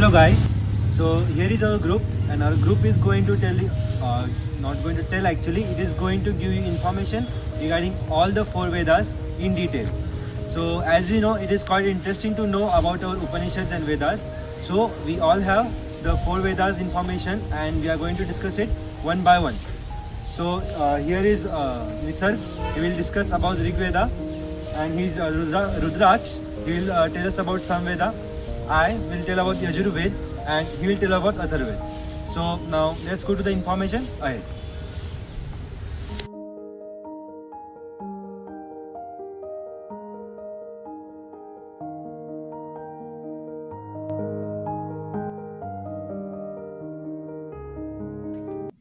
Hello guys, so here is our group and our group is going to tell you, not going to tell actually, it is going to give you information regarding all the 4 Vedas in detail. So as we know, it is quite interesting to know about our Upanishads and Vedas. So we all have the 4 Vedas information and we are going to discuss it one by one. So here is Nisarg, he will discuss about Rig Veda, and he is Rudraksh, he will tell us about Samveda. I will tell about Yajurved and he will tell about Atharva. So now let's go to the information ahead.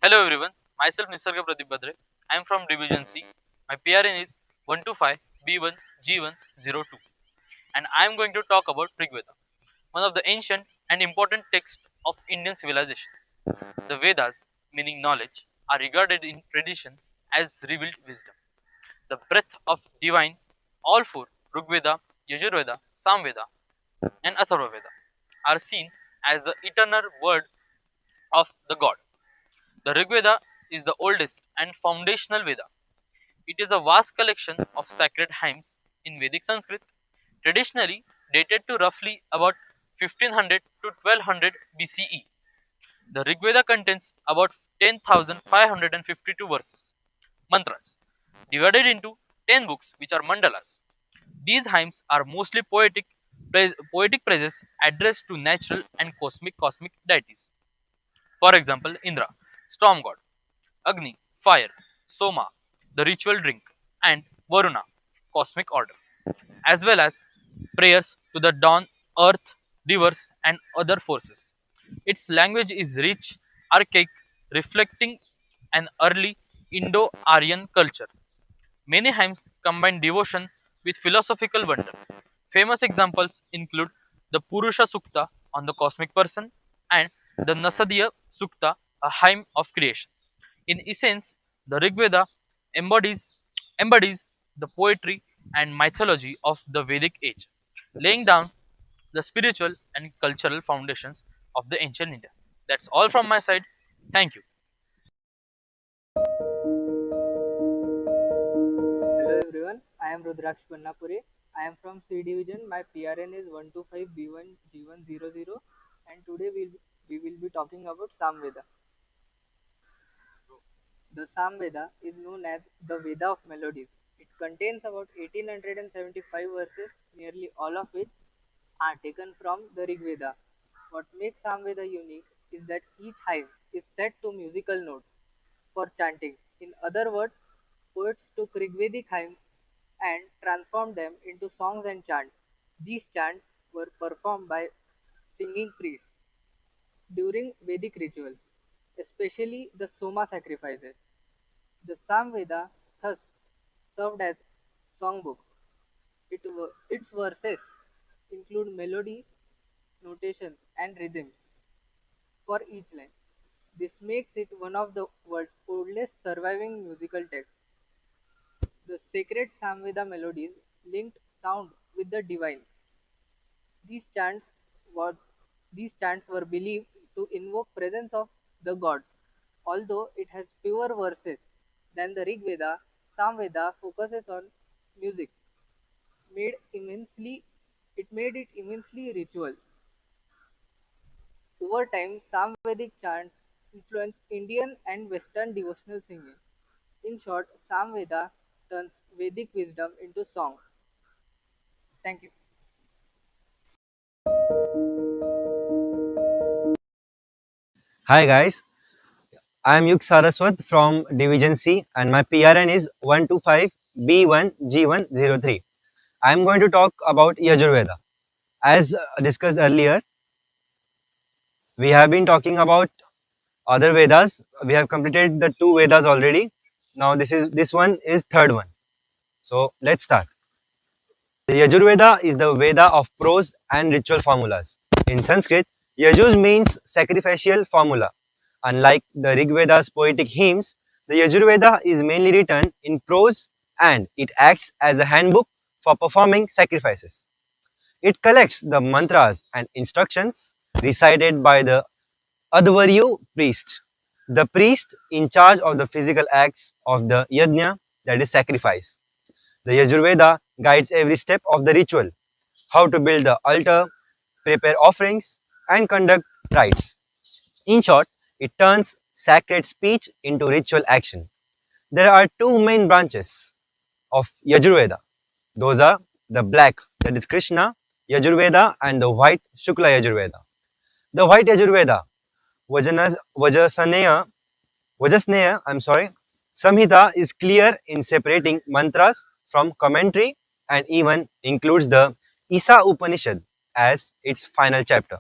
Hello everyone, myself Nisarg Badre. I am from Division C. My PRN is 125B1G099 and I am going to talk about Rig Veda, one of the ancient and important texts of Indian civilization. The Vedas, meaning knowledge, are regarded in tradition as revealed wisdom, the breath of divine. All four, Rigveda, Yajurveda, Samveda, and Atharva Veda, are seen as the eternal word of the god. The Rigveda is the oldest and foundational Veda. It is a vast collection of sacred hymns in Vedic Sanskrit, traditionally dated to roughly about 1500 to 1200 BCE. The Rigveda contains about 10,552 verses, mantras, divided into 10 books which are mandalas. These hymns are mostly poetic praises addressed to natural and cosmic deities. For example, Indra, storm god; Agni, fire; Soma, the ritual drink; and Varuna, cosmic order, as well as prayers to the dawn, earth, rivers, and other forces. Its language is rich, archaic, reflecting an early Indo Aryan culture. Many hymns combine devotion with philosophical wonder. Famous examples include the Purusha Sukta on the cosmic person and the Nasadiya Sukta, a hymn of creation. In essence, the Rigveda embodies, embodies the poetry and mythology of the Vedic age, laying down the spiritual and cultural foundations of the ancient India. That's all from my side. Thank you. Hello everyone, I am Rudraksh Bannapure. I am from C Division. My PRN is 125B1G100 and today we will be talking about Samveda. The Samveda is known as the Veda of melodies. It contains about 1875 verses, nearly all of which are taken from the Rig Veda. What makes Samveda unique is that each hymn is set to musical notes for chanting. In other words, poets took Rigvedic hymns and transformed them into songs and chants. These chants were performed by singing priests during Vedic rituals, especially the Soma sacrifices. The Samveda thus served as songbook. Its verses include melody, notations, and rhythms for each line. This makes it one of the world's oldest surviving musical texts. The sacred Samveda melodies linked sound with the divine. These chants was these chants were believed to invoke presence of the gods. Although it has fewer verses than the Rig Veda, Samveda focuses on music. Made immensely it made it immensely ritual. Over time, Samvedic chants influenced Indian and Western devotional singing. In short, Samveda turns Vedic wisdom into song. Thank you. Hi guys, I am Yug Saraswat from Division C and my PRN is 125B1G103. I am going to talk about Yajurveda. As discussed earlier, we have been talking about other Vedas. We have completed the 2 Vedas already. Now this one is third one. So let's start. The Yajurveda is the Veda of prose and ritual formulas. In Sanskrit, Yajur means sacrificial formula. Unlike the Rig Veda's poetic hymns, the Yajurveda is mainly written in prose and it acts as a handbook for performing sacrifices. It collects the mantras and instructions recited by the Advaryu priest, the priest in charge of the physical acts of the yajna, that is sacrifice. The Yajurveda guides every step of the ritual, how to build the altar, prepare offerings, and conduct rites. In short, it turns sacred speech into ritual action. There are two main branches of Yajurveda. Those are the black, that is Krishna Yajurveda, and the white, Shukla Yajurveda. The white Yajurveda, Vajasaneya, Samhita is clear in separating mantras from commentary and even includes the Isa Upanishad as its final chapter.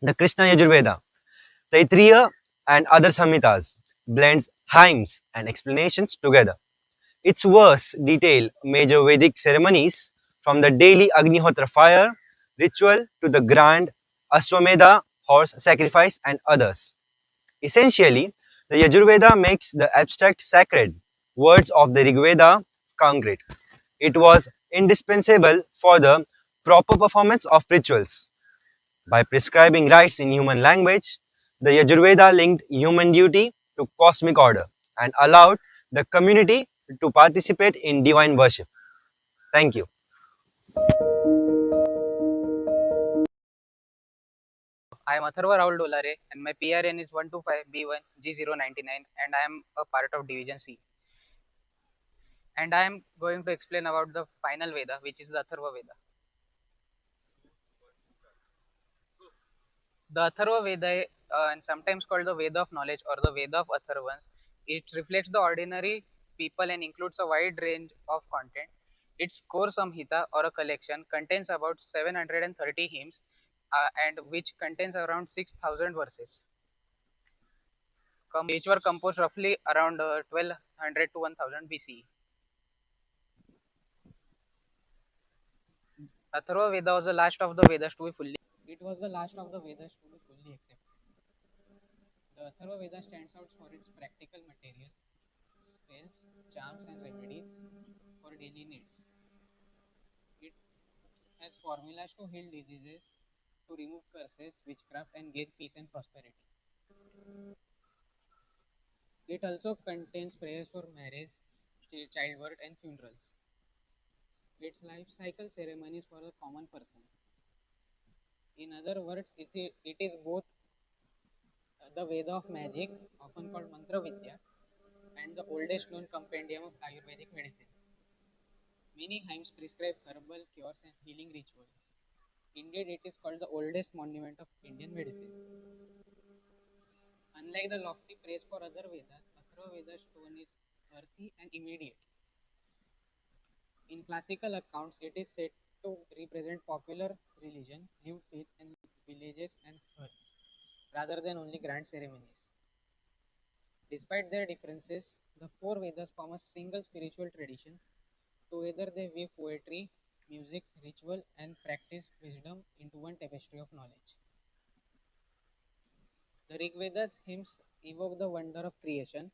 The Krishna Yajurveda, Taittiriya and other Samhitas blends hymns and explanations together. Its verse detail major Vedic ceremonies from the daily Agnihotra fire ritual to the grand Aswamedha horse sacrifice and others. Essentially, the Yajurveda makes the abstract sacred words of the Rigveda concrete. It was indispensable for the proper performance of rituals. By prescribing rites in human language, the Yajurveda linked human duty to cosmic order and allowed the community to participate in divine worship. Thank you. I am Atharva Dolhare and my PRN is 125B1G099 and I am a part of Division C. And I am going to explain about the final Veda, which is the Atharva Veda. The Atharva Veda, and sometimes called the Veda of knowledge or the Veda of Atharvans, it reflects the ordinary people and includes a wide range of content. Its core Samhita or a collection contains about 730 hymns and which contains around 6,000 verses, which were composed roughly around 1200 to 1000 BCE. Atharva Veda was the last of the Vedas to be fully. It was the last of the Vedas to be fully accepted. The Atharva Veda stands out for its practical material, spells, charms, and remedies for daily needs. It has formulas to heal diseases, to remove curses, witchcraft, and gain peace and prosperity. It also contains prayers for marriage, childbirth, and funerals. Its life cycle ceremonies for the common person. In other words, it is both the Veda of magic, often called Mantra Vidya, and the oldest known compendium of Ayurvedic medicine. Many hymns prescribe herbal cures and healing rituals. Indeed, it is called the oldest monument of Indian medicine. Unlike the lofty praise for other Vedas, Atharva Veda's tone is earthy and immediate. In classical accounts, it is said to represent popular religion, lived faith, and villages and earths, rather than only grand ceremonies. Despite their differences, the four Vedas form a single spiritual tradition. Together they weave poetry, music, ritual, and practice wisdom into one tapestry of knowledge. The Rig Veda's hymns evoke the wonder of creation.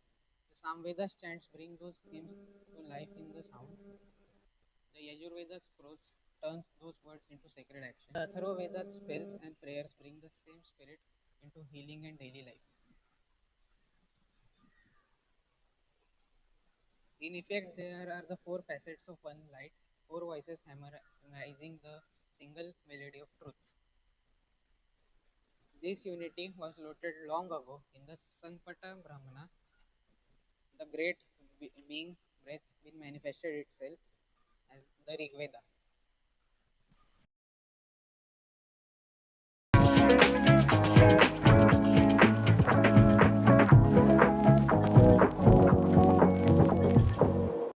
The Samveda's chants bring those hymns to life in the sound. The Yajurveda's prose turns those words into sacred action. The Atharva Veda's spells and prayers bring the same spirit into healing and daily life. In effect, there are the four facets of one light, four voices harmonizing the single melody of truth. This unity was noted long ago in the Sanpata Brahmana, the great being breath, which manifested itself as the Rig Veda.